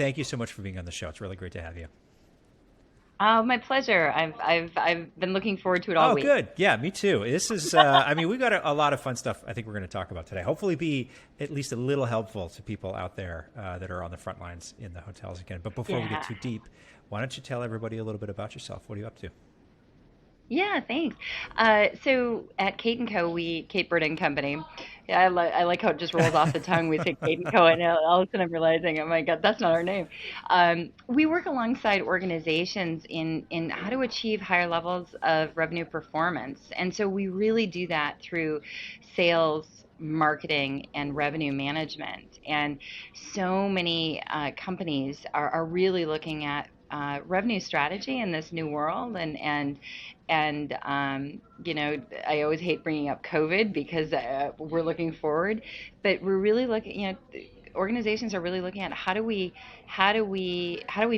thank you so much for being on the show. It's really great to have you. Oh, my pleasure. I've been looking forward to it all Oh, week. good. Yeah, me too. This is, I mean, we've got a lot of fun stuff I think we're going to talk about today. Hopefully, be at least a little helpful to people out there that are on the front lines in the hotels again. But before we get Yeah. too deep, why don't you tell everybody a little bit about yourself? What are you up to? Yeah, thanks. So at Kate and Co, Kate Burda and Company. Yeah, I like how it just rolls off the tongue. We say Kate and Co, and all of a sudden I'm realizing, oh my God, that's not our name. We work alongside organizations in how to achieve higher levels of revenue performance, and so we really do that through sales, marketing, and revenue management. And so many companies are really looking at revenue strategy in this new world, and I always hate bringing up COVID because we're looking forward, but we're really looking, organizations are really looking at how do we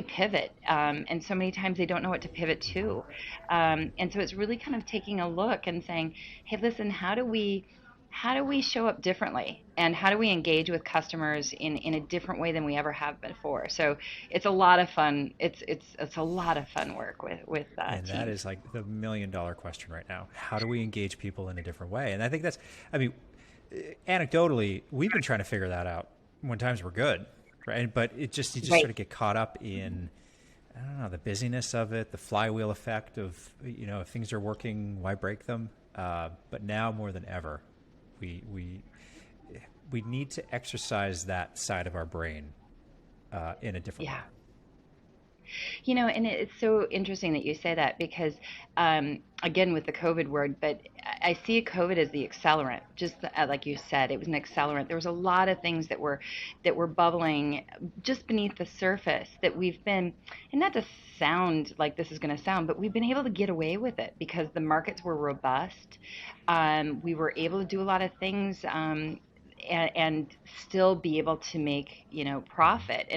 pivot, and so many times they don't know what to pivot to, and so it's really kind of taking a look and saying, hey, listen, how do we show up differently, and how do we engage with customers in a different way than we ever have before? So it's a lot of fun. It's a lot of fun work with And that teams. is like the $1 million question right now. How do we engage people in a different way? And I think that's, I mean, anecdotally, we've been trying to figure that out when times were good, right? But you just Right. sort of get caught up in, I don't know, the busyness of it, the flywheel effect of, if things are working, why break them? But now more than ever, we we we need to exercise that side of our brain in a different way. Yeah. And it's so interesting that you say that because, again, with the COVID word, but I see COVID as the accelerant. Just like you said, it was an accelerant. There was a lot of things that were bubbling just beneath the surface that we've been, and not to sound like this is going to sound, but we've been able to get away with it because the markets were robust. We were able to do a lot of things. And still be able to make profit,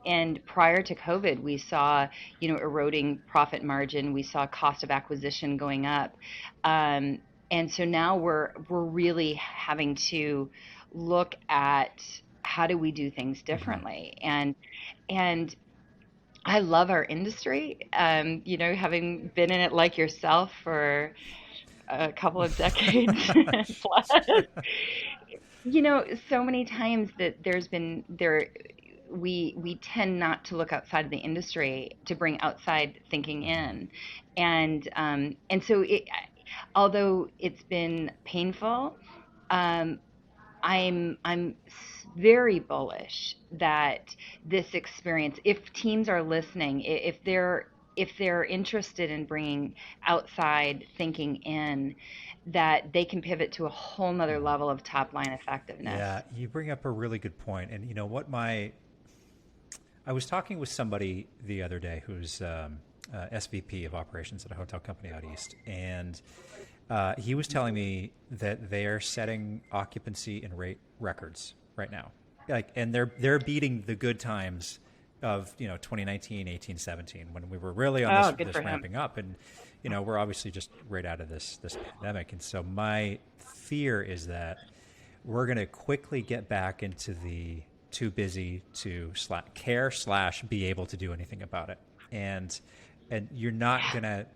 and prior to COVID we saw eroding profit margin, we saw cost of acquisition going up, and so now we're really having to look at how do we do things Mm-hmm. differently, and I love our industry, having been in it like yourself for a couple of decades plus. So many times that there's been there we tend not to look outside of the industry to bring outside thinking Mm-hmm. in, and so although it's been painful, um, I'm very bullish that this experience, if teams are listening, if they're interested in bringing outside thinking in, that they can pivot to a whole nother Mm-hmm. level of top line effectiveness. Yeah, you bring up a really good point. And you know what I was talking with somebody the other day who's SVP of operations at a hotel company out east, and he was telling me that they're setting occupancy and rate records right now, like, and they're beating the good times of 2019, 18, 17 when we were really on Oh, this good this for him. ramping up, and we're obviously just right out of this pandemic, and so my fear is that we're going to quickly get back into the too busy to care slash be able to do anything about it, and you're not going to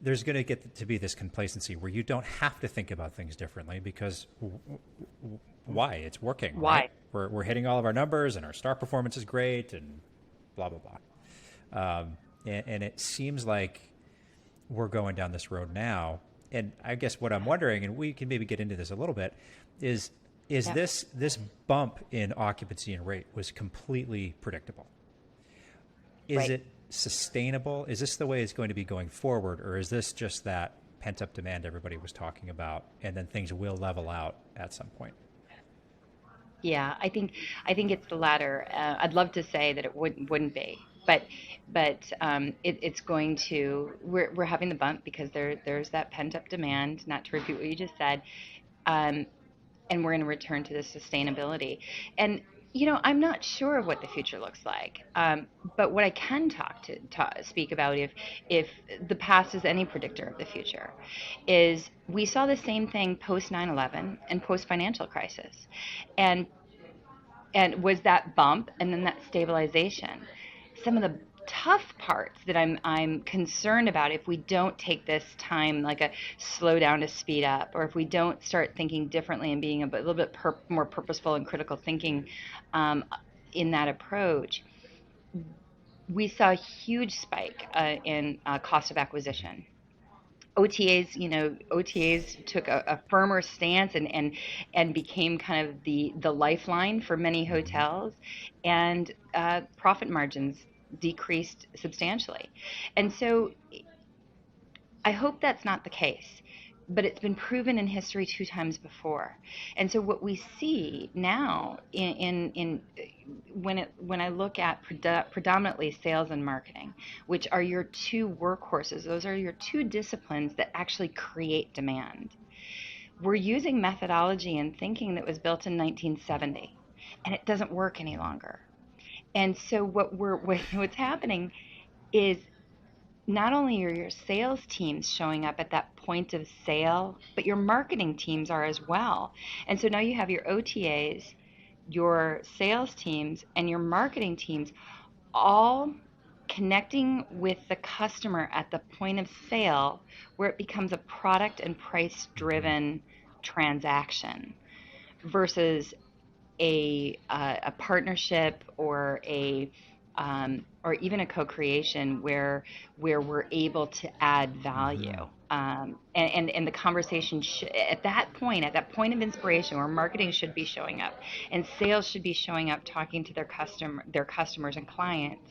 there's going to get to be this complacency where you don't have to think about things differently because why? It's working, right? Why? We're hitting all of our numbers and our star performance is great and blah blah blah. And it seems like we're going down this road now. And I guess what I'm wondering, and we can maybe get into this a little bit, is Yeah. this bump in occupancy and rate was completely predictable? Is Right. it sustainable? Is this the way it's going to be going forward, or is this just that pent up demand everybody was talking about, and then things will level out at some point? Yeah, I think it's the latter. I'd love to say that it wouldn't be, but it's going to. We're having the bump because there's that pent up demand. Not to repeat what you just said, um, and we're going to return to the sustainability. And I'm not sure of what the future looks like, but what I can speak about, if the past is any predictor of the future, is we saw the same thing post 9/11 and post financial crisis, and And was that bump and then that stabilization. Some of the tough parts that I'm concerned about, if we don't take this time, like a slow down to speed up, or if we don't start thinking differently and being a little bit more purposeful and critical thinking um, in that approach, we saw a huge spike in cost of acquisition. OTAs, OTAs took a firmer stance and became kind of the lifeline for many Hmm. hotels, and profit margins decreased substantially. And so I hope that's not the case, but it's been proven in history two times before. And so what we see now in when I look at predominantly sales and marketing, which are your two workhorses, those are your two disciplines that actually create demand. We're using methodology and thinking that was built in 1970, and it doesn't work any longer. And so what's happening is not only are your sales teams showing up at that point of sale, but your marketing teams are as well. And so now you have your OTAs, your sales teams, and your marketing teams all connecting with the customer at the point of sale, where it becomes a product and price Hmm. driven transaction versus a partnership or even a co-creation where we're able to add value. Hmm. And the conversation at that point of inspiration, where marketing should be showing up and sales should be showing up, talking to their customers and clients.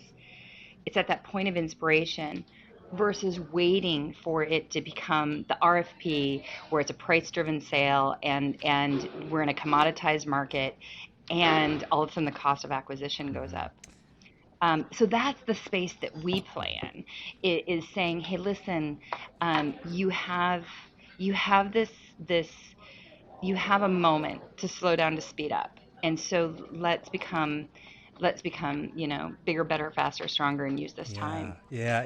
It's at that point of inspiration versus waiting for it to become the RFP, where it's a price driven sale, and we're in a commoditized market, and all of a sudden the cost of acquisition goes Hmm. up. So that's the space that we play in, is saying, hey, listen, you have this this you have a moment to slow down to speed up, and so let's become bigger, better, faster, stronger, and use this Yeah, time. yeah.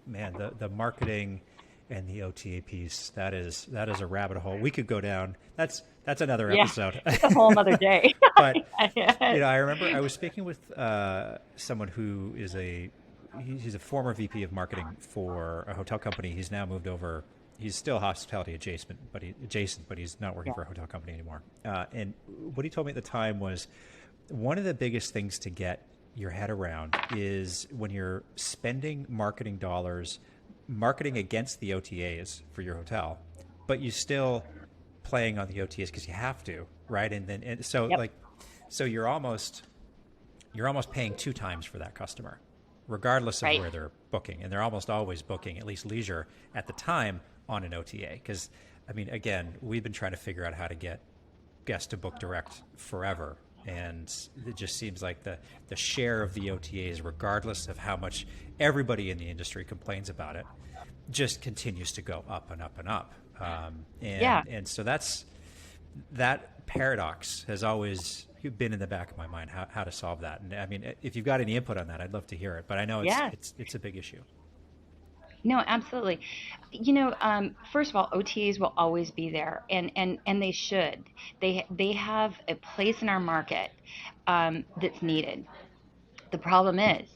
Man, the marketing and the OTA piece, that is a rabbit hole we could go down. That's another Yeah, episode. it's a whole nother day. But Yeah. I remember I was speaking with someone who is he's a former VP of marketing for a hotel company. He's now moved over. He's still hospitality adjacent, but he's not working for a hotel company anymore. And what he told me at the time was one of the biggest things to get your head around is when you're spending marketing dollars, marketing against the OTAs for your hotel, but you still playing on the OTAs because you have to, right? Yep. So you're almost paying two times for that customer, regardless of Right. where they're booking, and they're almost always booking at least leisure at the time on an OTA. Because I mean, again, we've been trying to figure out how to get guests to book direct forever, and it just seems like the share of the OTAs, regardless of how much everybody in the industry complains about it, just continues to go up and up and up. Yeah. And so that paradox has always been in the back of my mind, how to solve that. And I mean, if you've got any input on that, I'd love to hear it. But I know Yeah. it's a big issue. No, absolutely. First of all, OTAs will always be there, and they should. They have a place in our market that's needed. The problem is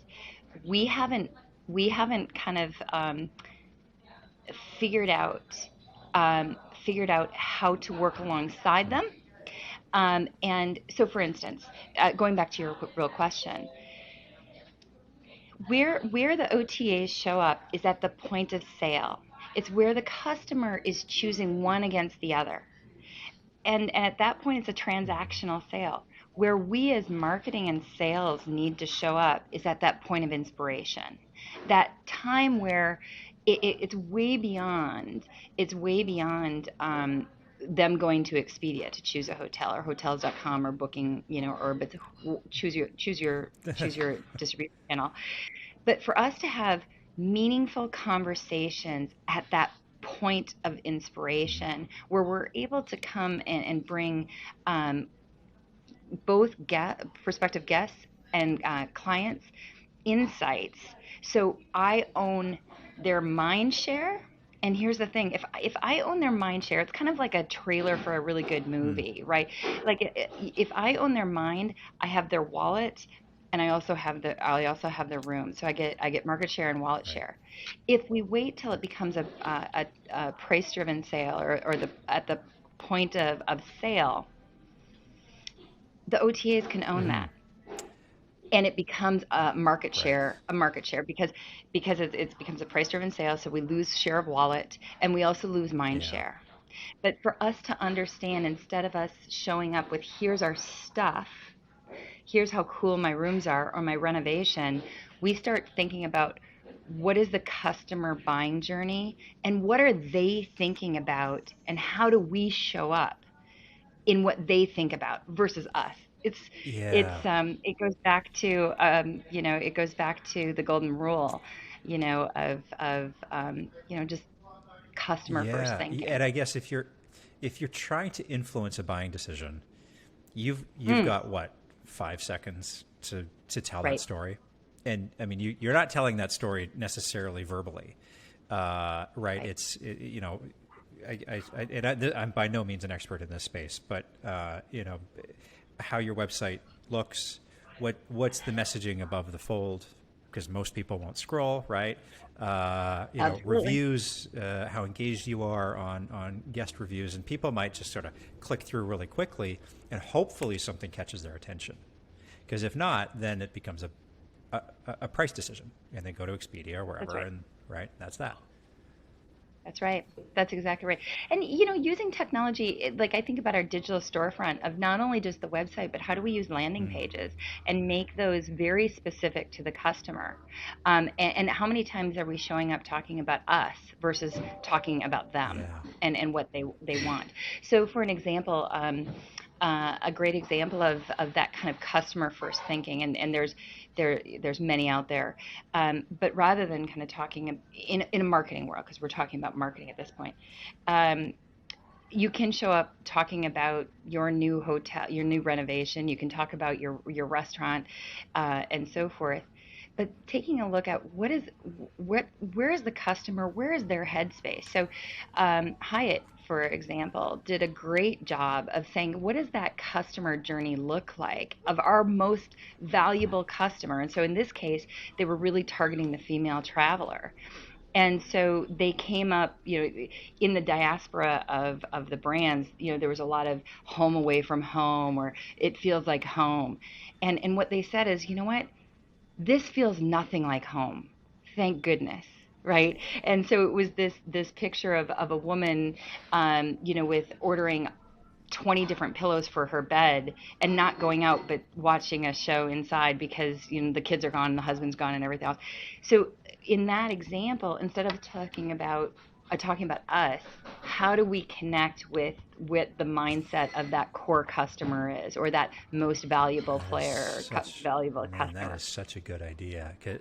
we haven't we haven't kind of figured out um, figured out how to work alongside Mm. them. And so, for instance, going back to your real question, where the OTAs show up is at the point of sale. It's where the customer is choosing one against the other. And at that point, it's a Hmm. transactional sale. Where we as marketing and sales need to show up is at that point of inspiration, that time where it's way beyond them going to Expedia to choose a hotel, or hotels.com, or booking, or but choose your distribution channel. But for us to have meaningful conversations at that point of inspiration, where we're able to come and bring um, both prospective guests and clients insights. So I own their mind share, And here's the thing, if I own their mind share, it's kind of like a trailer for a really good Mm, movie, right? Like if I own their mind, I have their wallet, and I also have their room. So I get market share and wallet right. share. If we wait till it becomes a price driven sale, or the at the point of sale, the OTAs can own Hmm. that, and it becomes Right. a market share, because it becomes a price driven sale, so we lose share of wallet, and we also lose mind Yeah. share. But for us to understand, instead of us showing up with, here's our stuff, here's how cool my rooms are, or my renovation, we start thinking about, what is the customer buying journey, and what are they thinking about, and how do we show up in what they think about versus us. It's Yeah. it goes back to, it goes back to the golden rule, just customer first Yeah. And thinking. I guess if you're trying to influence a buying decision, you've Mm, got what, 5 seconds to tell that right. story. And I mean, you're not telling that story necessarily verbally, right? Right. I'm by no means an expert in this space, but how your website looks, what's the messaging above the fold, because most people won't scroll, right? Absolutely. Reviews, how engaged you are on guest reviews, and people might just sort of click through really quickly, and hopefully something catches their attention. Because if not, then it becomes a, a price decision, and they go to Expedia or That's wherever, right. and right, that's that. That's right. That's exactly right. And using technology, like, I think about our digital storefront of not only just the website, but how do we use landing Mm, pages and make those very specific to the customer? And how many times are we showing up talking about us versus talking about them, yeah. and what they want? So, for an example, a great example of that kind of customer first thinking, and there's many out there, but rather than kind of talking in a marketing world, because we're talking about marketing at this point, um, you can show up talking about your new hotel, your new renovation. You can talk about your restaurant, and so forth. But taking a look at, where is the customer, where is their headspace? So, Hyatt, for example, did a great job of saying, what does that customer journey look like of our most valuable customer? And so in this case, they were really targeting the female traveler. And so they came up, in the diaspora of the brands, there was a lot of home away from home, or it feels like home. And what they said is, you know what? This feels nothing like home. Thank goodness. Right. And so it was this picture of a woman, with ordering 20 different pillows for her bed, and not going out but watching a show inside, because the kids are gone, the husband's gone, and everything else. So in that example, instead of talking about us, how do we connect with what the mindset of that core customer is, or that most valuable That is player, such, valuable man, that is customer? such a good idea. 'Cause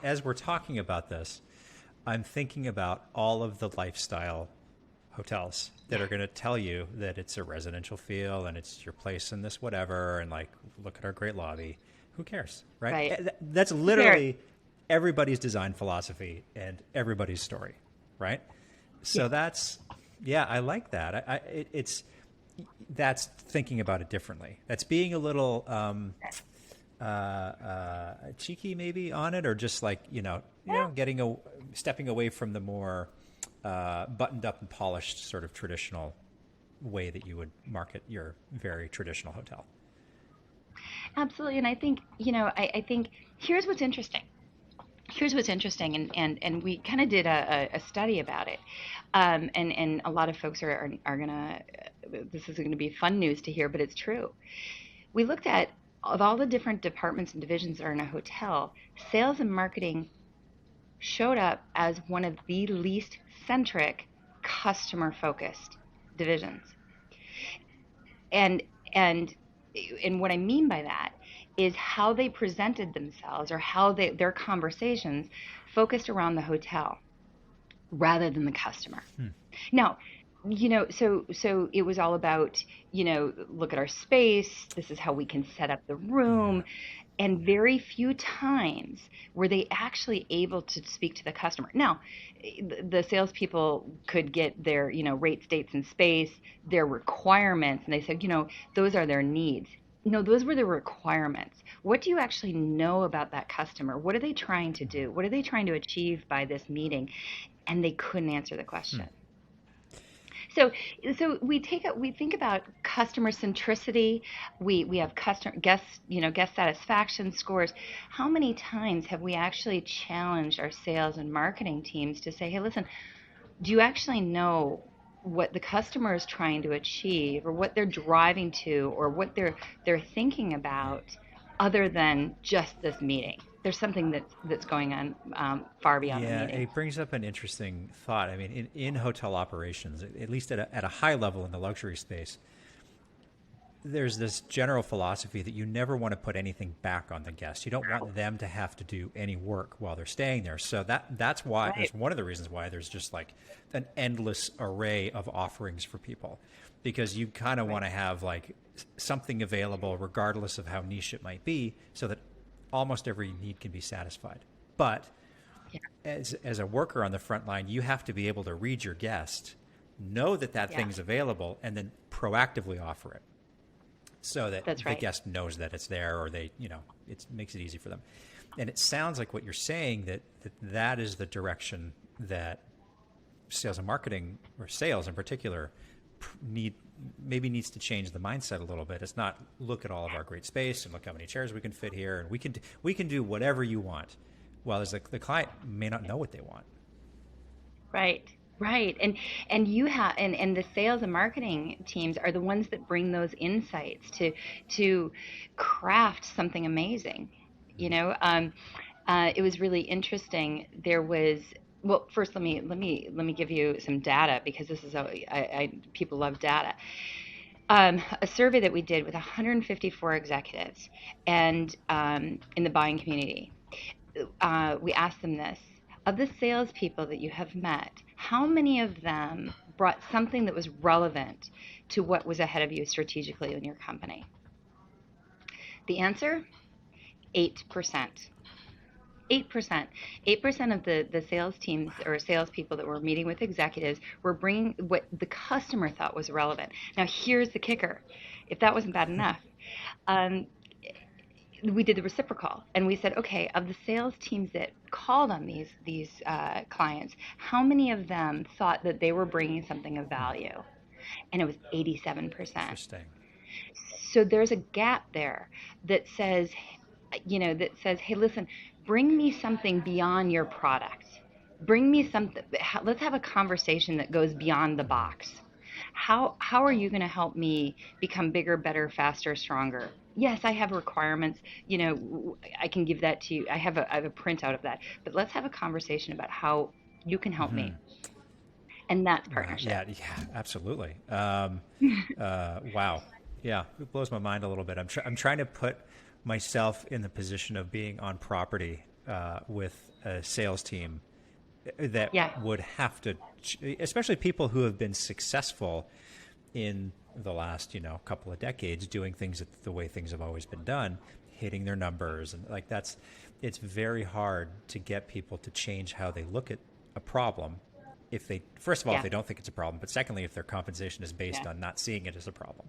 as we're talking about this, I'm thinking about all of the lifestyle hotels that are Yes. going to tell you that it's a residential feel and it's your place in this whatever, and like, look at our great lobby. Who cares, right? Right. That's Who cares? literally everybody's design philosophy and everybody's story, right? So Yes. that's, yeah, I like that. That's thinking about it differently. That's being a little cheeky maybe on it, or just like, Yeah. stepping away from the more buttoned up and polished sort of traditional way that you would market your very traditional hotel. Absolutely. And I think, I think here's what's interesting. Here's what's interesting, and we kind of did a study about it, and a lot of folks are gonna. This is going to be fun news to hear, but it's true. We looked at, of all the different departments and divisions that are in a hotel, sales and marketing showed up as one of the least centric, customer focused divisions. And and and what I mean by that is how they presented themselves, or how their conversations focused around the hotel rather than the customer. Hmm. Now, so it was all about, look at our space, this is how we can set up the Yeah. room. and very few times were they actually able to speak to the customer. Now, the salespeople could get their, rates, dates, and space, their requirements, and they said, those are their needs. No, those were the requirements. What do you actually know about that customer? What are they trying to do? What are they trying to achieve by this meeting? And they couldn't answer the Hmm. question. So, we think about customer centricity. We have customer guest satisfaction scores. How many times have we actually challenged our sales and marketing teams to say, hey, listen, do you actually know what the customer is trying to achieve, or what they're driving to, or what they're thinking about, other than just this meeting? There's something that's going on, far beyond the Yeah, meeting. it brings up an interesting thought. I mean, in hotel operations, at least at a high level in the luxury space, there's this general philosophy that you never want to put anything back on the guest. You don't want them to have to do any work while they're staying there. So that's why Right. that's one of the reasons why there's just like an endless array of offerings for people, because you kind of Right. want to have like something available regardless of how niche it might be, so that almost every need can be satisfied. But Yeah. as a worker on the front line, you have to be able to read your guest, know that that Yeah. thing's available, and then proactively offer it, so that That's the right. guest knows that it's there, or it makes it easy for them. And it sounds like what you're saying, that is the direction that sales and marketing, or sales in particular, need maybe needs to change the mindset a little bit. It's not look at all of our great space and look how many chairs we can fit here, and we can do whatever you want. Well, as the client may not know what they want. Right, right. And you have and the sales and marketing teams are the ones that bring those insights to craft something amazing. You know, it was really interesting. There was, well, first let me give you some data, because this is people love data. A survey that we did with 154 executives and in the buying community, we asked them this: of the salespeople that you have met, how many of them brought something that was relevant to what was ahead of you strategically in your company? The answer: 8%. 8%. 8% of the sales teams or salespeople that were meeting with executives were bringing what the customer thought was relevant. Now, here's the kicker: if that wasn't bad enough, um, we did the reciprocal, and we said, okay, of the sales teams that called on these clients, how many of them thought that they were bringing something of value? And it was 87%. Interesting. So there's a gap there that says, hey, listen, bring me something beyond your product. Bring me something. Let's have a conversation that goes beyond the Mm-hmm. box. How are you going to help me become bigger, better, faster, stronger? Yes, I have requirements. I can give that to you. I have a printout of that. But let's have a conversation about how you can help Mm-hmm. me, and that's partnership. Yeah, yeah, absolutely. Wow. Yeah, it blows my mind a little bit. I'm trying to put myself in the position of being on property with a sales team that Yeah, would have to, especially people who have been successful in the last couple of decades, doing things the way things have always been done, hitting their numbers, and like it's very hard to get people to change how they look at a problem, if they, first of all, if yeah, they don't think it's a problem, but secondly, if their compensation is based yeah, on not seeing it as a problem.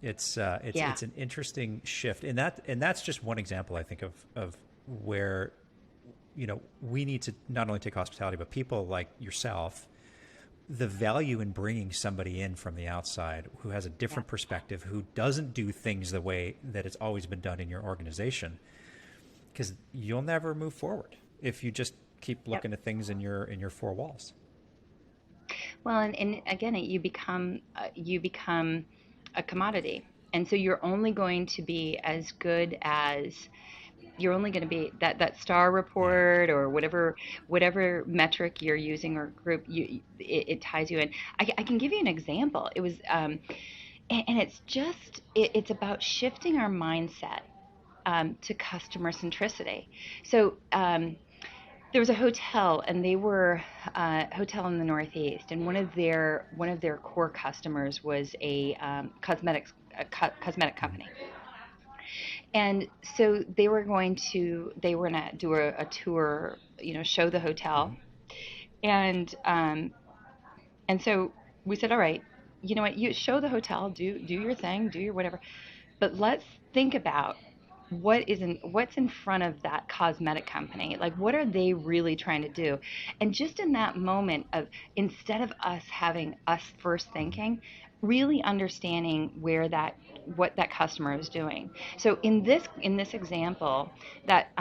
yeah, It's an interesting shift, and that's just one example, I think, of where we need to not only take hospitality, but people like yourself, the value in bringing somebody in from the outside who has a yeah, different perspective, who doesn't do things the way that it's always been done in your organization, because you'll never move forward if you just keep yep. looking at things in your four walls. Well, and again, you become a commodity, and so you're only going to be as good as you're only going to be that star Yeah. report, or whatever metric you're using, or group it ties you in. I can give you an example. It was and it's about shifting our mindset to customer centricity. So there was a hotel, and they were a hotel in the Northeast, and one of their core customers was a cosmetic company. And so they were going to do a tour, show the hotel. Hmm. And so we said, all right, you know what, you show the hotel, do your thing, do your whatever. But let's think about what's in front of that cosmetic company. Like, what are they really trying to do? And just in that moment of, instead of us having us first Hmm. thinking, really understanding what that customer is doing. So in this example, that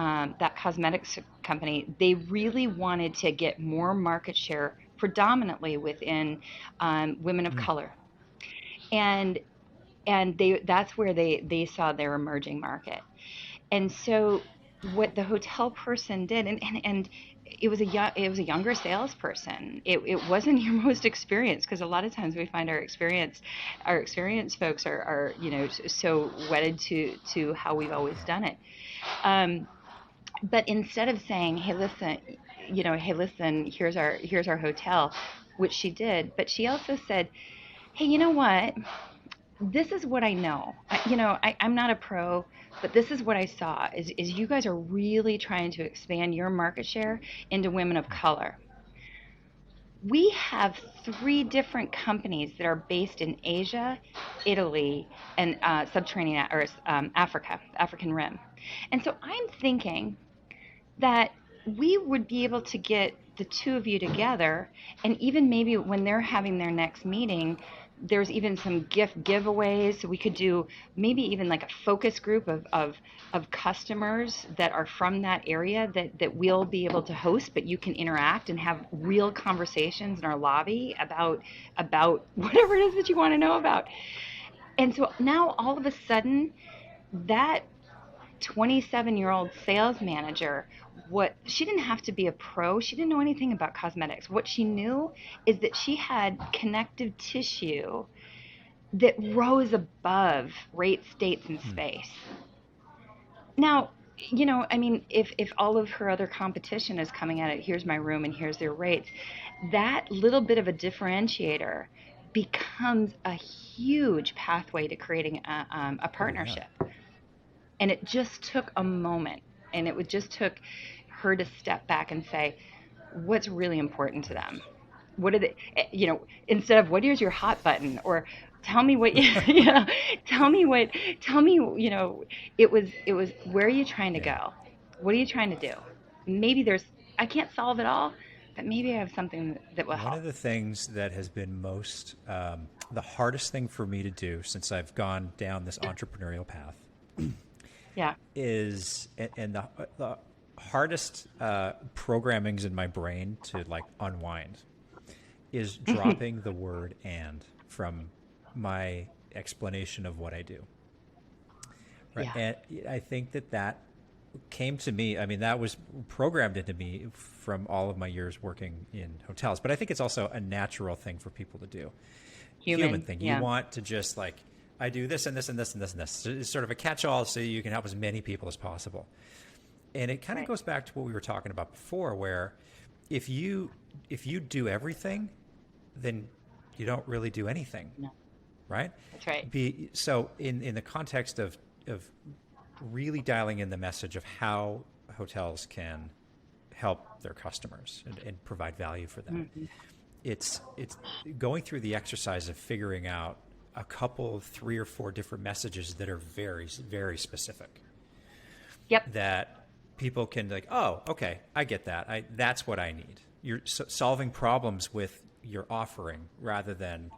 cosmetics company, they really wanted to get more market share, predominantly within women of Mm. color. And that's where they saw their emerging market. And so what the hotel person did, and it was a younger salesperson. It wasn't your most experienced, because a lot of times we find our experienced folks are so wedded to how we've always done it. Um, but instead of saying, hey listen, here's our hotel, which she did, but she also said, hey, you know what? This is what I know. I'm not a pro, but this is what I saw is you guys are really trying to expand your market share into women of color. We have three different companies that are based in Asia, Italy, and subterranean or Africa, African Rim. And so I'm thinking that we would be able to get the two of you together, and even maybe when they're having their next meeting, there's even some giveaways. So we could do maybe even like a focus group of customers that are from that area that we'll be able to host, but you can interact and have real conversations in our lobby about whatever it is that you want to know about. And so now all of a sudden, that 27-year-old sales manager, what she didn't have to be a pro, she didn't know anything about cosmetics. What she knew is that she had connective tissue that rose above rate, states, and Mm. space. Now, I mean, if all of her other competition is coming at it, here's my room and here's their rates, that little bit of a differentiator becomes a huge pathway to creating a Oh yeah. partnership. And it just took a moment, and just took her to step back and say, what's really important to Right. them? What are they, instead of, what is your hot button? Or tell me what you, you know, tell me, it was, where are you trying to Yeah. go? What are you trying to do? Maybe I can't solve it all, but maybe I have something that will One help. of the things that has been most the hardest thing for me to do since I've gone down this entrepreneurial path Yeah. is, and the hardest programmings in my brain to like unwind is dropping the word "and" from my explanation of what I do. Right. Yeah. And I think that came to me. I mean, that was programmed into me from all of my years working in hotels. But I think it's also a natural thing for people to do. Human Human. thing. You Yeah. want to just like, I do this and this and this and this and this. So it's sort of a catch-all, so you can help as many people as possible. And it kind of Right. goes back to what we were talking about before, where if you do everything, then you don't really do anything, No, right? that's right. So in the context of really dialing in the message of how hotels can help their customers and provide value for them, Hmm. it's going through the exercise of figuring out a couple, three or four different messages that are very, very specific, Yep. that people can like, oh, okay, I get that. That's what I need. You're solving problems with your offering rather than,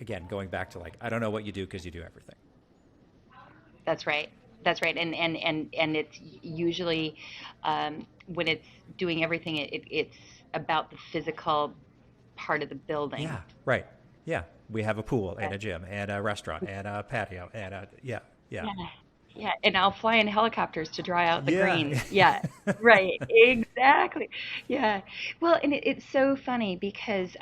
again, going back to like, I don't know what you do because you do everything. That's right. That's right. And it's usually, when it's doing everything, it's about the physical part of the building. Yeah, right. Yeah, we have a pool and Yeah. a gym and a restaurant and a patio and yeah, yeah, Yeah. Yeah. And I'll fly in helicopters to dry out the yeah. greens. Yeah. Right. Exactly. Yeah. Well, and it's so funny because,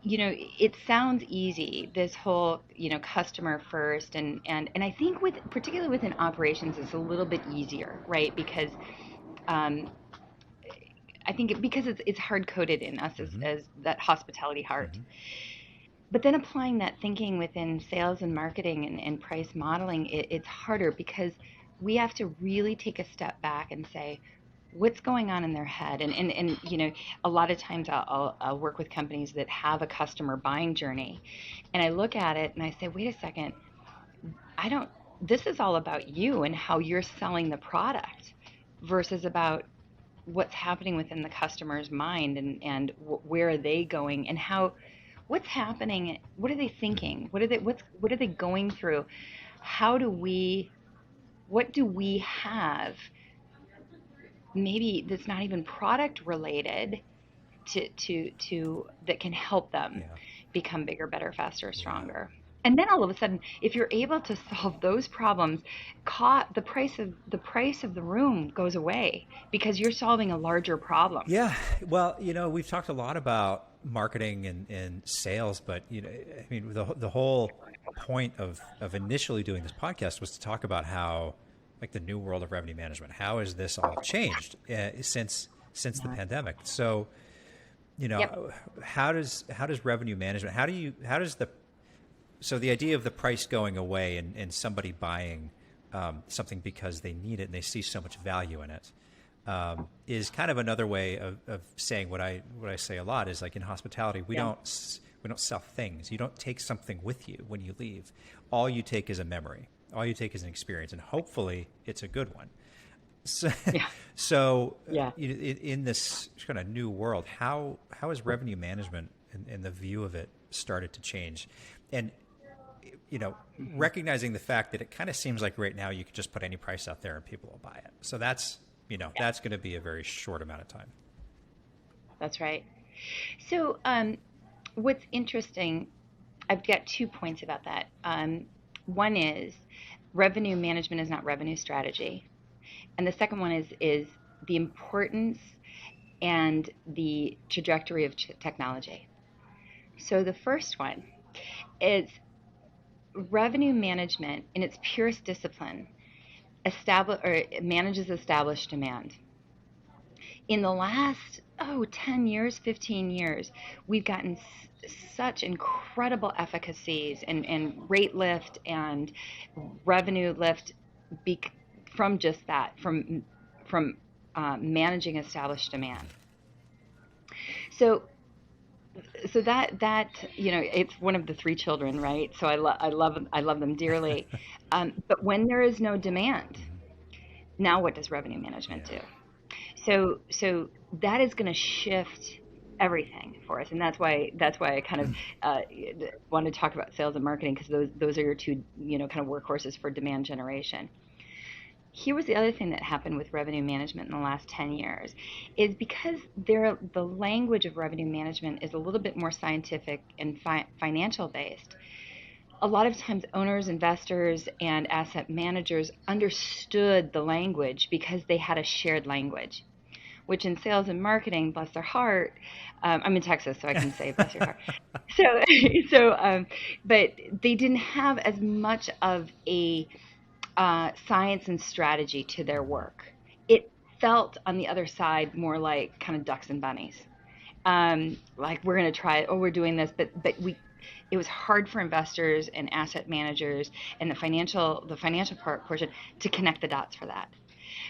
it sounds easy, this whole, customer first, and I think particularly within operations, it's a little bit easier, right? Because um, I think because it's hard coded in us Hmm. as that hospitality heart. Hmm. But then applying that thinking within sales and marketing and price modeling, it's harder because we have to really take a step back and say, what's going on in their head? And a lot of times I'll work with companies that have a customer buying journey. And I look at it and I say, wait a second, I don't, this is all about you and how you're selling the product versus about what's happening within the customer's mind and where are they going and how what's happening, what are they thinking, what are they going through, how do we what do we have maybe that's not even product related to that can help them Yeah. become bigger, better, faster, Yeah. stronger. And then all of a sudden, if you're able to solve those problems, the price of the room goes away because you're solving a larger problem. Yeah. Well, we've talked a lot about marketing and sales, but I mean, the whole point of initially doing this podcast was to talk about how, like, the new world of revenue management, how has this all changed since the Yeah. pandemic? So, Yep. how does revenue management, how does the idea of the price going away and somebody buying something because they need it and they see so much value in it, is kind of another way of saying what I say a lot is, like, in hospitality, Yeah. we don't sell things. You don't take something with you when you leave. All you take is a memory. All you take is an experience, and hopefully it's a good one. So, Yeah. so Yeah. in this kind of new world, how has revenue management and the view of it started to change? And Hmm. recognizing the fact that it kind of seems like right now you could just put any price out there and people will buy it. So Yeah. that's going to be a very short amount of time. That's right. So, what's interesting, I've got 2 points about that. One is revenue management is not revenue strategy, and the second one is the importance and the trajectory of technology. So the first one is revenue management in its purest discipline manages established demand. In the last 10 years, 15 years, we've gotten such incredible efficacies and rate lift and revenue lift be- from just that, from managing established demand. So so that it's one of the three children, right? So I love them dearly. But when there is no demand, Mhm. now what does revenue management Yeah. do? So that is going to shift everything for us, and that's why I kind of uh, want to talk about sales and marketing because those are your two kind of workhorses for demand generation. Here was the other thing that happened with revenue management in the last 10 years is because the language of revenue management is a little bit more scientific and financial based. A lot of times owners, investors, and asset managers understood the language because they had a shared language, which in sales and marketing, bless their heart, I'm in Texas, so I can say bless your heart. So, so, but they didn't have as much of a science and strategy to their Mhm. work. It felt on the other side more like kind of ducks and bunnies. Like we're going to try it, oh, we're doing this, but it was hard for investors and asset managers and the financial portion to connect the dots for that.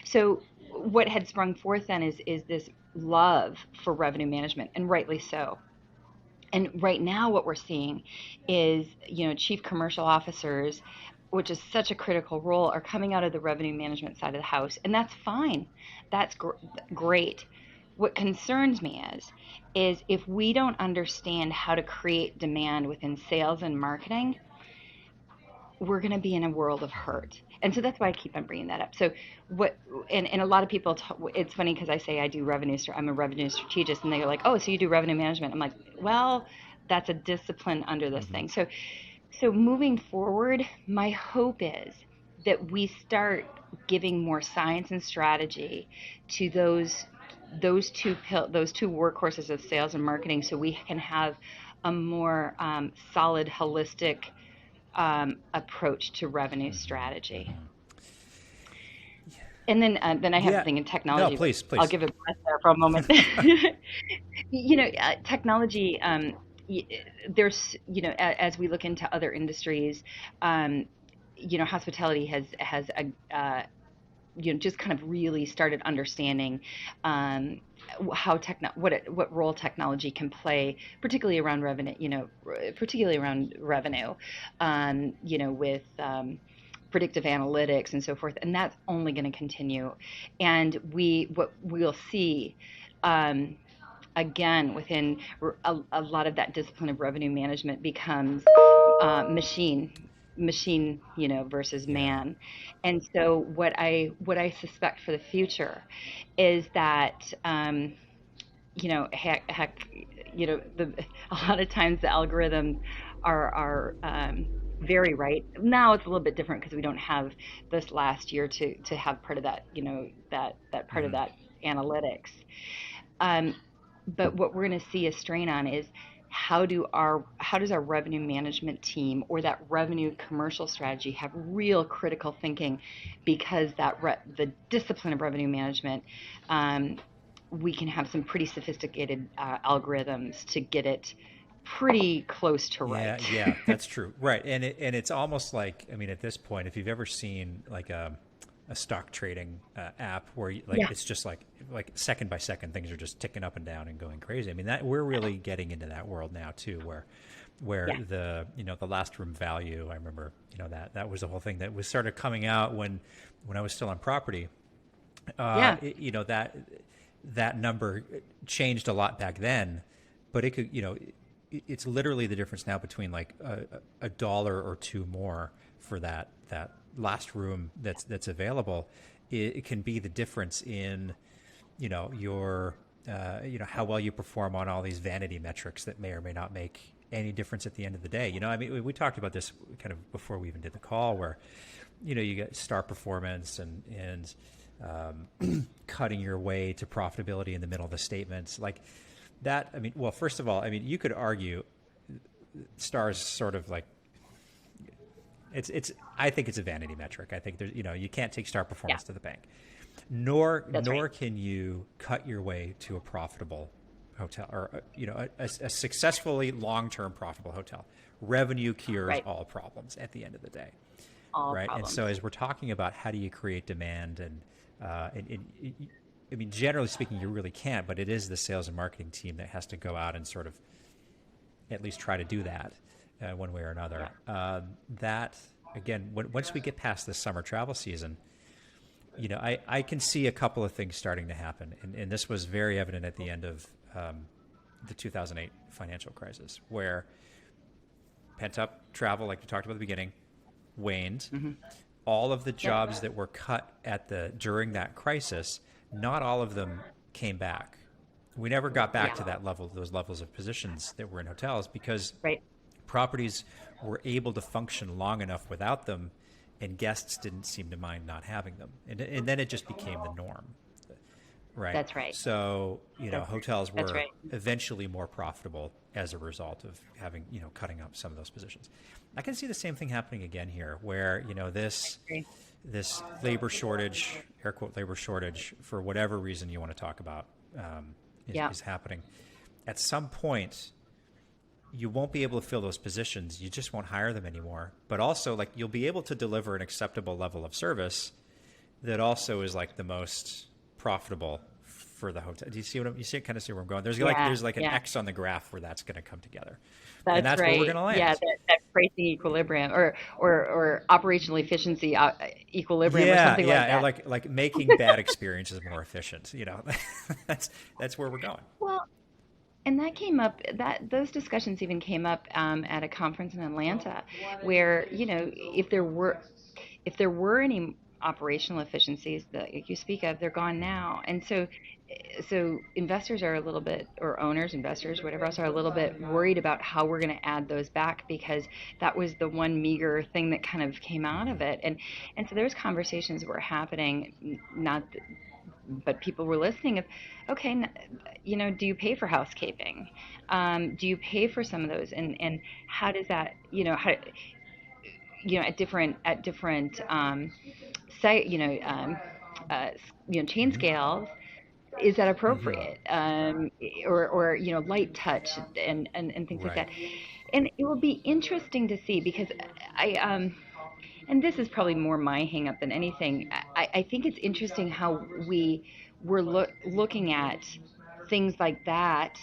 So what had sprung forth then is this love for revenue management, and rightly so. And right now, what we're seeing is, chief commercial officers, which is such a critical role, are coming out of the revenue management side of the house, and that's fine. That's great. What concerns me is if we don't understand how to create demand within sales and marketing, we're going to be in a world of Mhm. hurt. And so that's why I keep on bringing that up. So what, and a lot of people, it's funny because I say I do I'm a revenue strategist, and they're like, oh, so you do revenue management. I'm like, well, that's a discipline under this Mhm. thing. So moving forward, my hope is that we start giving more science and strategy to those two workhorses of sales and marketing, so we can have a more solid, holistic approach to revenue Mhm. strategy. Mhm. And then I have the Yeah. thing in No, technology. please, I'll please. give a breath there for a moment. Technology. there's, as we look into other industries, um, hospitality has just kind of really started understanding um, how what role technology can play, particularly around revenue, with predictive analytics and so forth, and that's only going to continue. And what we'll see. Um, Again, within a lot of that discipline of revenue management becomes machine, versus Yeah. man. And so what I suspect for the future is that heck, a lot of times the algorithms are very right. Now it's a little bit different because we don't have this last year to have part of that, that part of Hmm. that analytics. Um, but what we're going to see a strain on is how does our revenue management team or that revenue commercial strategy have real critical thinking, because the discipline of revenue management, um, we can have some pretty sophisticated algorithms to get it pretty close to Yeah, right. yeah, that's true. Right. And it's almost like, I mean, at this point, if you've ever seen like a stock trading app where like Yeah, it's just like second by second things are just ticking up and down and going crazy. I mean, that we're really getting into that world now too, where yeah, the last room value, I remember, that was the whole thing that was started coming out when I was still on property. yeah. That number changed a lot back then, but it could, it's literally the difference now between like a dollar or two more for that last room that's available. It can be the difference in, your, how well you perform on all these vanity metrics that may or may not make any difference at the end of the day. I mean, we talked about this kind of before we even did the call, where you get star performance and cutting your way to profitability in the middle of the statements like that. I mean, well, first of all, I mean, you could argue stars sort of like it's I think it's a vanity metric. I think there's, you can't take star Yeah, performance to the bank, nor that's right. nor can you cut your way to a profitable hotel, or a successfully long-term profitable hotel. Revenue cures Right. all problems at the end of the day, All right? And so problems. as we're talking about how do you create demand, I mean, generally speaking, you really can't, but it is the sales and marketing team that has to go out and sort of at least try to do that one way or Yeah. another. That again, once we get past this summer travel season, I can see a couple of things starting to happen, and this was very evident at the end of the 2008 financial crisis, where pent up travel, like we talked about at the beginning, waned. Hmm. All of the Yep. jobs that were cut during that crisis, not all of them came back. We never got back Yeah. to those levels of positions that were in hotels, because Right. properties were able to function long enough without them, and guests didn't seem to mind not having them. And then it just became the norm, right? That's right. So, That's hotels that's were right. eventually more profitable as a result of having, cutting up some of those positions. I can see the same thing happening again here, where, Agree. this labor shortage, air quote labor shortage, for whatever reason you want to talk about, Yeah. is happening. At some point, you won't be able to fill those positions. You just won't hire them anymore. But also, like, you'll be able to deliver an acceptable level of service that also is like the most profitable for the hotel. Do you see you see, kind of see where I'm going? Yeah. There's like an Yeah. X on the graph where that's going to come together, and That's that's where we're going right. to Yeah. land. That pricing equilibrium, or operational efficiency equilibrium, or Yeah, something like yeah, that. like making bad experiences more efficient. That's where we're going. Well, and that came up, that those discussions even came up at a conference in Atlanta, where, if there were any operational efficiencies that you speak of, they're gone now. And so investors are a little bit, or owners, investors, whatever else, are a little bit worried about how we're going to add those back, because that was the one meager thing that kind of came out of Hmm. it. And so those conversations were happening, not but people were listening, of, okay, do you pay for housekeeping? Do you pay for some of those? And how does that, at different site, chain Hmm. scales, is that Hmm. appropriate? Or light touch and things like Right. that. And it will be interesting to see because and this is probably more my hang up than anything. I think it's interesting how we're looking at things like that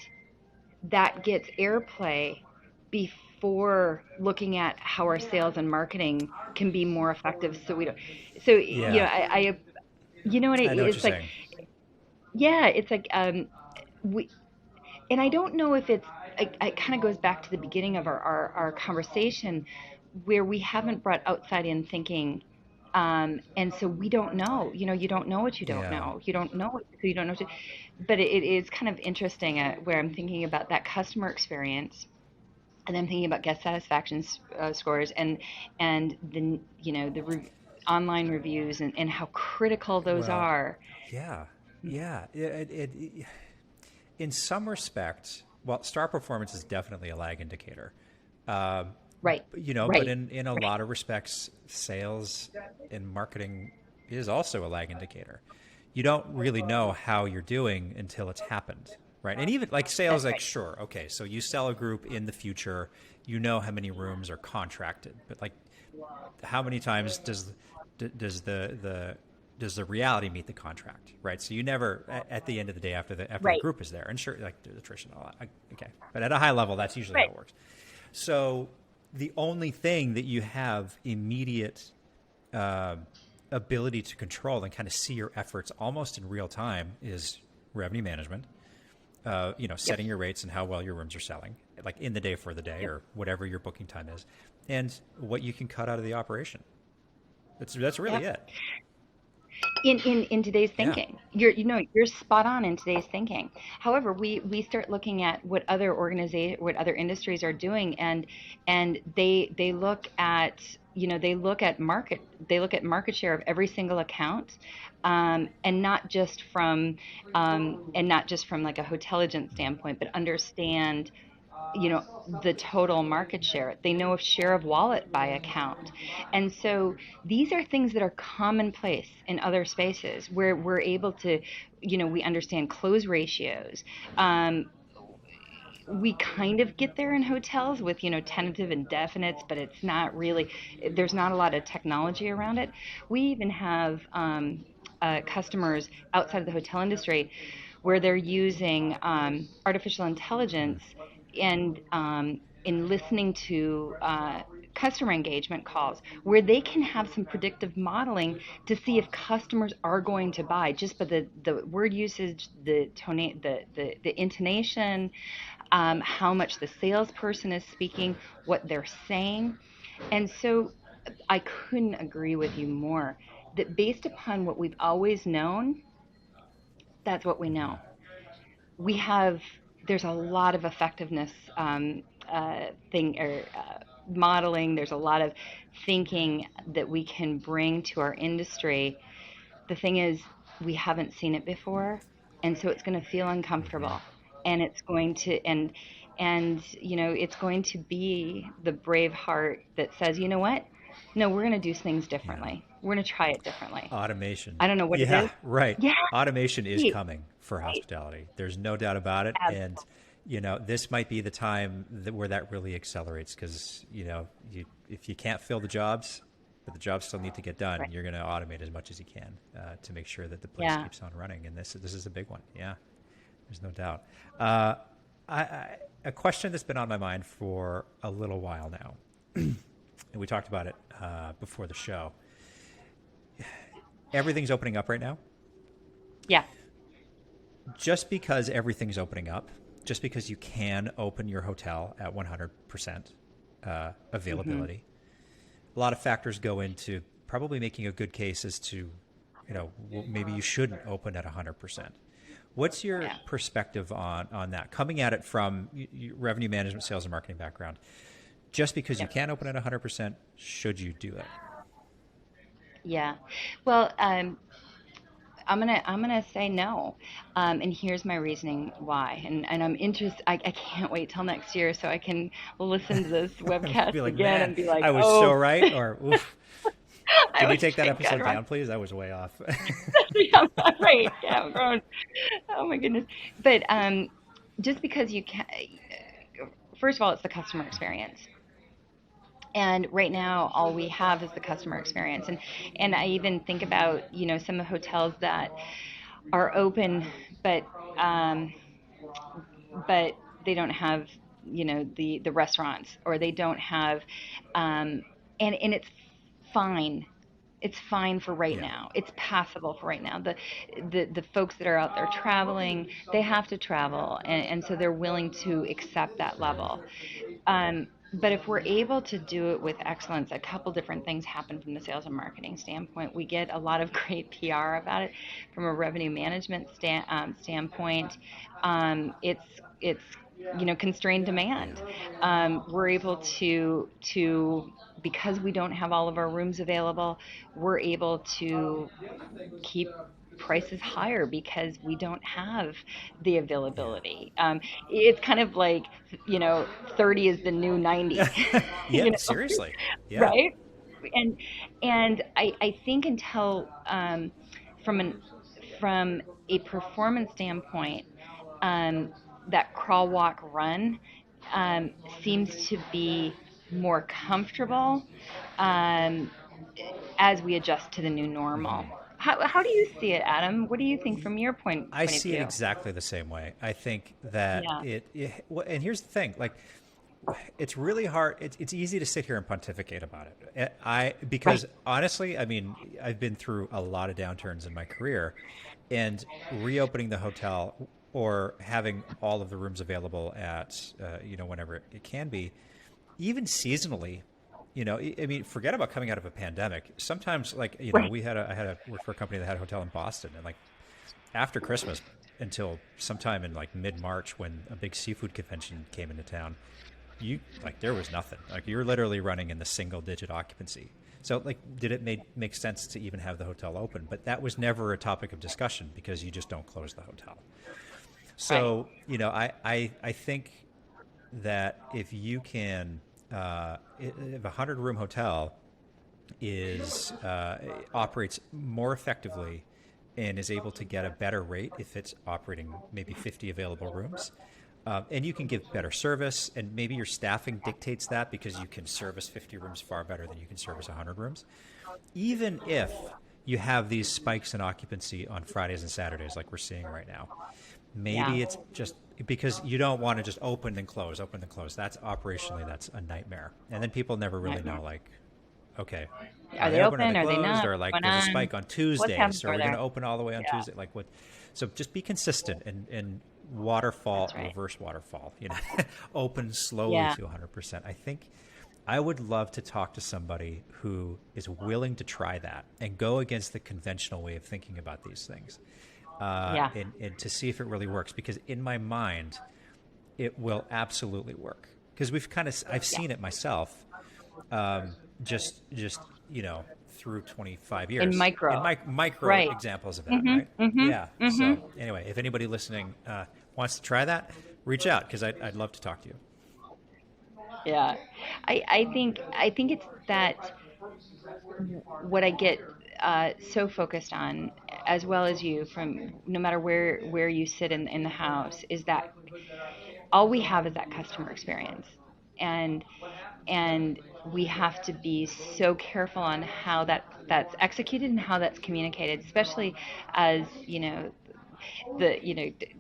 gets airplay before looking at how our sales and marketing can be more effective. So we don't. So Yeah, you know what I know what you're it's like. saying. Yeah, it's like we and I don't know if it kind of goes back to the beginning of our conversation where we haven't brought outside in thinking. And so we don't know, you don't know what you don't Yeah. know. You don't know who you don't know. But it is kind of interesting where I'm thinking about that customer experience and I'm thinking about guest satisfaction scores and the online reviews and how critical those Well, are. yeah, yeah. In some respects, well, star performance is definitely a lag indicator. Um, Right, but right, in a right, lot of respects, sales and marketing is also a lag indicator. You don't really know how you're doing until it's happened, right? And even like sales, that's like right. sure, okay, so you sell a group in the future, you know how many rooms are contracted, but like how many times does the reality meet the contract, right? So you never at the end of the day after the Right, group is there, and sure, like there's attrition and all that, okay, but at a high level, that's usually how right. it works. So the only thing that you have immediate uh, ability to control and kind of see your efforts almost in real time is revenue management. Yep, Setting your rates and how well your rooms are selling, like in the day for the day yep. or whatever your booking time is, and what you can cut out of the operation. That's really Yep. it. In today's Yeah. thinking, you're spot on in today's thinking. However, we start looking at what other industries are doing, and they look at they look at market share of every single account, and not just from like a hoteligent standpoint, but understand the total market share. They know of share of wallet by account. And so these are things that are commonplace in other spaces where we're able to, we understand close ratios. Um, we kind of get there in hotels with tentative and definites, but it's not really, there's not a lot of technology around it. We even have customers outside of the hotel industry where they're using artificial intelligence and in listening to customer engagement calls where they can have some predictive modeling to see if customers are going to buy just by the word usage, the intonation, how much the salesperson is speaking, what they're saying. And so I couldn't agree with you more that based upon what we've always known, that's what we Hmm. know. We have, there's a lot of effectiveness thing or modeling, there's a lot of thinking that we can bring to our industry. The thing is, we haven't seen it before, and so it's going to feel Hmm. uncomfortable, and it's going to and it's going to be the brave heart that says, you know what? No, we're going to do things Yeah. differently. We're going to try it differently. Automation. I don't know what it Yeah, is. right. Yeah, Automation is right, coming for right. hospitality. There's no doubt about it. And, Absolutely. this might be the time where that really accelerates because, if you can't fill the jobs, but the jobs still need to get done, Right. you're going to automate as much as you can to make sure that the place Yeah. keeps on running. And this is a big one. Yeah, there's no doubt. Uh, a question that's been on my mind for a little while now, and we talked about it before the show. Everything's opening up right now. Yeah. Just because everything's opening up, just because you can open your hotel at 100% Hmm. availability, a lot of factors go into probably making a good case as to, maybe you shouldn't open at 100%. What's your Yeah. perspective on that? Coming at it from revenue management, sales, and marketing background, just because you Yeah. can open at 100%, should you do it? Yeah. Well, I'm gonna say no, and here's my reasoning why. And I'm interested. I can't wait till next year so I can listen to this Be webcast like, again man, and be like, I was so oh, right, or oof. I Can you was take that like, God, episode down, please? That was way off. yeah, right. Yeah, I'm going, oh my goodness. But just because you can, first of all, it's the customer experience. And right now, all we have is the customer experience. And I even think about, some of the hotels that are open, but um, but they don't have, the restaurants, or they don't have, um, and it's fine. It's fine for right Yeah. now. It's passable for right now. The folks that are out there traveling, they have to travel, and so they're willing to accept that level. But if we're able to do it with excellence, a couple different things happen from the sales and marketing standpoint. We get a lot of great PR about it. From a revenue management standpoint, it's constrained demand. We're able to because we don't have all of our rooms available, we're able to keep prices higher because we don't have the availability. It's kind of like, you know, 30 is the new 90, Yeah. Yeah. you know, Seriously. Yeah. right? And I think until from an from a performance standpoint, um, that crawl, walk, run um, seems to be more comfortable um, as we adjust to the new normal. Hmm. How do you see it, Adam? What do you think from your I point of see it view? exactly the same way. I think that Yeah. and here's the thing, like, it's really hard. It's easy to sit here and pontificate about it. Right. Because honestly, I mean, I've been through a lot of downturns in my career, and reopening the hotel or having all of the rooms available at, whenever it can be, even seasonally, I mean, forget about coming out of a pandemic. Sometimes, like, Right. I had a work for a company that had a hotel in Boston, and like after Christmas until sometime in like mid March when a big seafood convention came into town, there was nothing. Like, you're literally running in the single digit occupancy. So, like, did it make sense to even have the hotel open? But that was never a topic of discussion because you just don't close the hotel. Right. So, I think that if you can, if a 100-room hotel is operates more effectively and is able to get a better rate if it's operating maybe 50 available rooms. And you can give better service, and maybe your staffing dictates that because you can service 50 rooms far better than you can service 100 rooms. Even if you have these spikes in occupancy on Fridays and Saturdays, like we're seeing right now, Yeah. maybe it's just because you don't want to just open and close. That's operationally, that's a nightmare. And then people never really Nightmare. know, like, okay, are Are they they open? Are they open? Are they closed? not? Or What's like, going there's a on? spike on What's Tuesday, happening so are over we going to there? open all the way on Yeah. Tuesday? Like, what? So just be consistent and waterfall, That's right. reverse waterfall. Open slowly Yeah. to 100%. I think I would love to talk to somebody who is willing to try that and go against the conventional way of thinking about these things, Yeah. and to see if it really works. Because in my mind, it will absolutely work. Because I've Yeah. seen it myself, just through 25 In years in micro. micro Right. examples of that, Mhm. right? Mhm. Yeah. So Mhm. anyway, if anybody listening wants to try that, reach out because I'd love to talk to you. Yeah. I think it's that what I get so focused on, as well as you, from no matter where you sit in the house, is that all we have is that customer experience, and and we have to be so careful on how that's executed and how that's communicated, especially as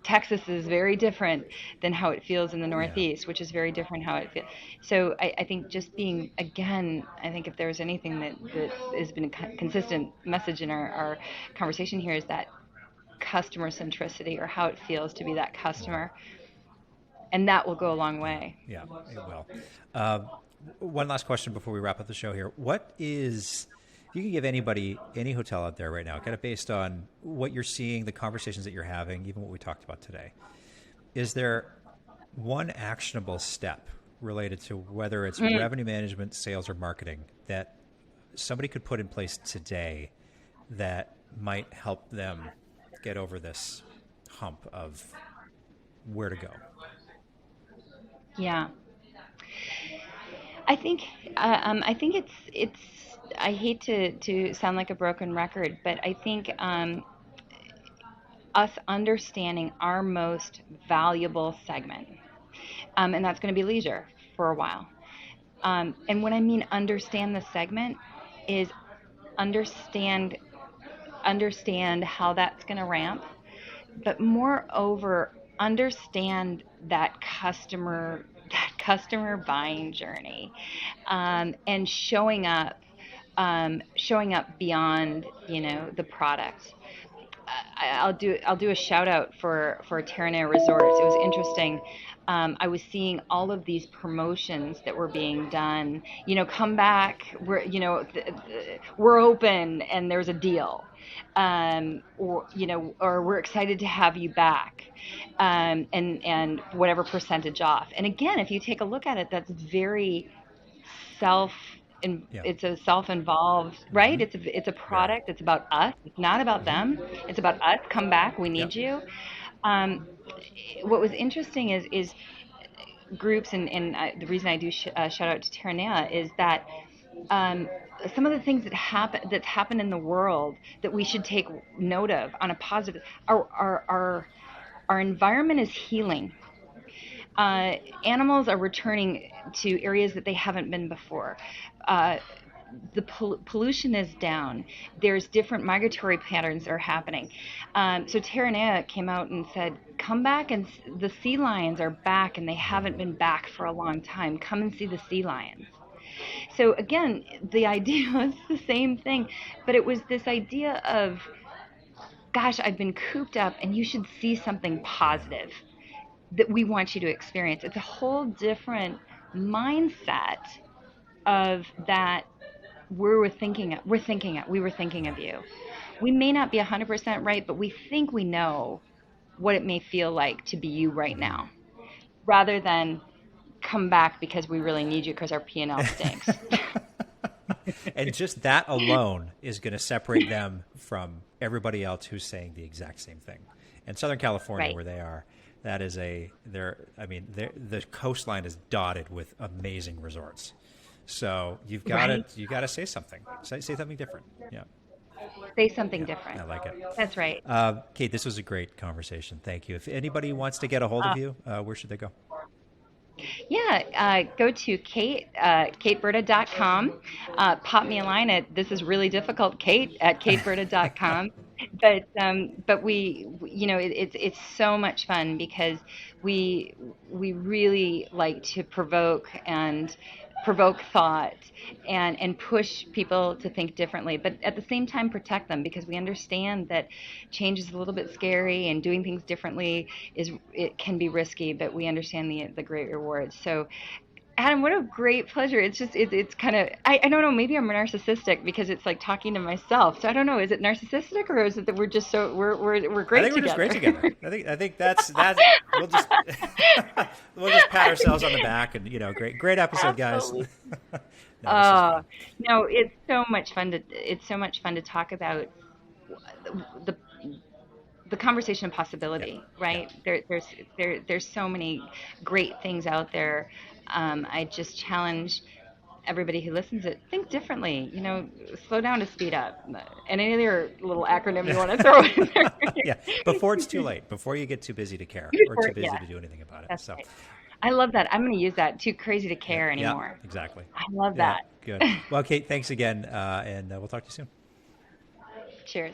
Texas is very different than how it feels in the Yeah. Northeast, which is very different how it feels. So I think just being, again, I think if there's anything that has been a consistent message in our conversation here, is that customer centricity, or how it feels to be that Hmm. customer, and that will go a long Yeah. way. Yeah. It will. Um, One last question before we wrap up the show here. What is, if you could give anybody, any hotel out there right now, kind of based on what you're seeing, the conversations that you're having, even what we talked about today, is there one actionable step related to whether it's Mm, revenue management, sales, or marketing that somebody could put in place today that might help them get over this hump of where to go? yeah. I think I think it's I hate to sound like a broken record, but I think us understanding our most valuable segment, and that's going to be leisure for a while. And when I mean understand the segment, is understand understand how that's going to ramp, but moreover, understand that customer buying journey, and showing up beyond the product. I'll do a shout out for Terranea Resorts. It was interesting. I was seeing all of these promotions that were being done. Come back. We're open and there's a deal, or we're excited to have you back, and whatever percentage off. And again, if you take a look at it, that's very self Yeah. it's a self-involved, right? Mm-hmm. It's a Very. product. It's about us. It's not about Mm-hmm. them. It's about us. Come back, we Yep. need you. um, what was interesting is groups, and the reason I do shout out to Terranea is that, um, some of the things that's happened in the world that we should take note of on a positive. Our environment is healing. Animals are returning to areas that they haven't been before. Uh, the pollution is down. There's different migratory patterns that are happening. So Terranea came out and said, "Come back, and the sea lions are back, and they haven't been back for a long time. Come and see the sea lions." So again, the idea was the same thing, but it was this idea of, "Gosh, I've been cooped up, and you should see something Yeah. positive that we want you to experience." It's a whole different mindset of that. We were thinking Yeah. of you. We may not be 100% right, but we think we know what it may feel like to be you right now, rather than come back because we really need you because our P&L stinks. And just that alone is going to separate them from everybody else who's saying the exact same thing. And Southern California, Right. where they are, that is the coastline is dotted with amazing resorts. So Right. you got to say something, say something different. Yeah. Say something Yeah. different. I like it. That's right. Kate, this was a great conversation. Thank you. If anybody wants to get a hold of you, where should they go? Yeah, go to kateburda.com. Pop me a line at "this is really difficult, Kate" at kateburda.com. But it's so much fun because we really like to provoke thought, and push people to think differently, but at the same time protect them, because we understand that change is a little bit scary, and doing things differently it can be risky, but we understand the great rewards. So, Adam, what a great pleasure. It's kind of, I don't know, maybe I'm narcissistic because it's like talking to myself. So I don't know, is it narcissistic, or is it that we're just we're I great think we're just great together? together. I think that's we'll just we'll just pat ourselves on the back and great episode, guys. Absolutely. No, this is fun. No, it's so much fun to talk about the the conversation of Yep. possibility, Yep. right? There's so many great things out there. I just challenge everybody who listens to it, think differently. Slow down to speed up. And any other little acronym you want to throw in Yeah. Before it's too there. late. Before you get too busy to care or too Before, busy yeah, to do anything about it. that's So, right. I love that. I'm going to use that. Too crazy to yeah, care yeah, anymore. exactly. I love Yeah, that. good. Well, Kate, thanks again, and we'll talk to you soon. Cheers.